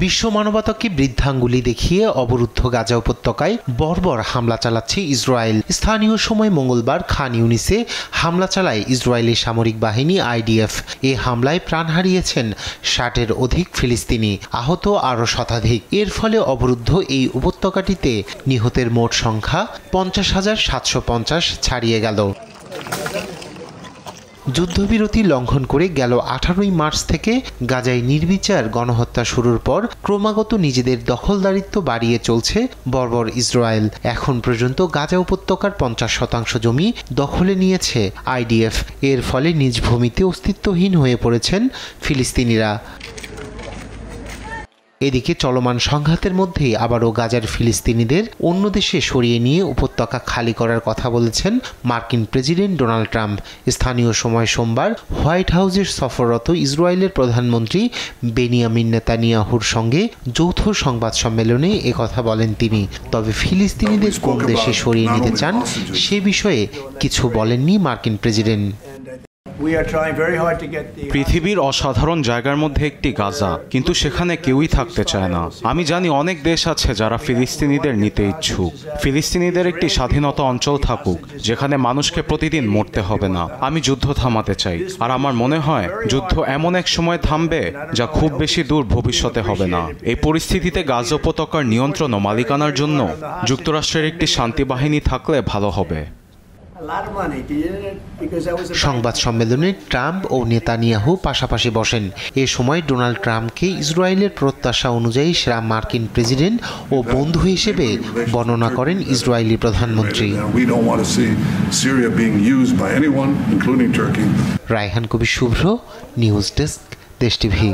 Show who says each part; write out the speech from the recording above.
Speaker 1: বিশ্ব মানবতাকে বৃদ্ধাঙ্গুলি দেখিয়ে অবরুদ্ধ গাজা উপত্যকায় বর্বর হামলা চালাচ্ছে ইসরায়েল। স্থানীয় সময় মঙ্গলবার খান ইউনিসে হামলা চালায় ইসরায়েলি সামরিক বাহিনী IDF। এ হামলায় প্রাণ হারিয়েছেন 60-এর অধিক ফিলিস্তিনি, আহত আরও শতাধিক। এর ফলে অবরুদ্ধ এই উপত্যকাটিতে নিহতের মোট সংখ্যা 50,750 ছাড়িয়ে গেল। যুদ্ধবিরতি লঙ্ঘন করে গেল 18ই মার্চ থেকে গাজায় নির্বিচার গণহত্যা শুরুর পর ক্রমাগত নিজেদের দখলদারিত্ব বাড়িয়ে চলছে বর্বর ইসরায়েল। এখন পর্যন্ত গাজা উপত্যকার 50% জমি দখলে নিয়েছে IDF। এর ফলে নিজ ভূমিতে অস্তিত্বহীন হয়ে পড়েছেন ফিলিস্তিনিরা। এদিকে চলমান সংঘাতের মধ্যেই আবারও গাজার ফিলিস্তিনিদের অন্য দেশে সরিয়ে নিয়ে উপত্যকা খালি করার কথা বলেছেন মার্কিন প্রেসিডেন্ট ডোনাল্ড ট্রাম্প। স্থানীয় সময় সোমবার হোয়াইট হাউসের সফররত ইসরায়েলের প্রধানমন্ত্রী বেনিয়ামিন নেতানিয়াহুর সঙ্গে যৌথ সংবাদ সম্মেলনে একথা বলেন তিনি। তবে ফিলিস্তিনিদের কোন দেশে সরিয়ে নিতে চান সে বিষয়ে কিছু বলেননি মার্কিন প্রেসিডেন্ট।
Speaker 2: পৃথিবীর অসাধারণ জায়গার মধ্যে একটি গাজা, কিন্তু সেখানে কেউই থাকতে চায় না। আমি জানি অনেক দেশ আছে যারা ফিলিস্তিনিদের নিতে ইচ্ছুক। ফিলিস্তিনিদের একটি স্বাধীনতা অঞ্চল থাকুক যেখানে মানুষকে প্রতিদিন মরতে হবে না। আমি যুদ্ধ থামাতে চাই, আর আমার মনে হয় যুদ্ধ এমন এক সময় থামবে যা খুব বেশি দূর ভবিষ্যতে হবে না। এই পরিস্থিতিতে গাজা উপত্যকার নিয়ন্ত্রণ ও মালিকানার জন্য যুক্তরাষ্ট্রের একটি শান্তি বাহিনী থাকলে ভালো হবে।
Speaker 1: সংবাদ সম্মেলনে ট্রাম্প ও নেতানিয়াহু পাশাপাশি বসেন। এ সময় ডোনাল্ড ট্রাম্পকে ইসরায়েলের প্রত্যাশা অনুযায়ী সেরা মার্কিন প্রেসিডেন্ট ও বন্ধু হিসেবে বর্ণনা করেন ইসরায়েলি প্রধানমন্ত্রী। রায়হান কবির শুভ্র, নিউজ ডেস্ক, দেশ টিভি।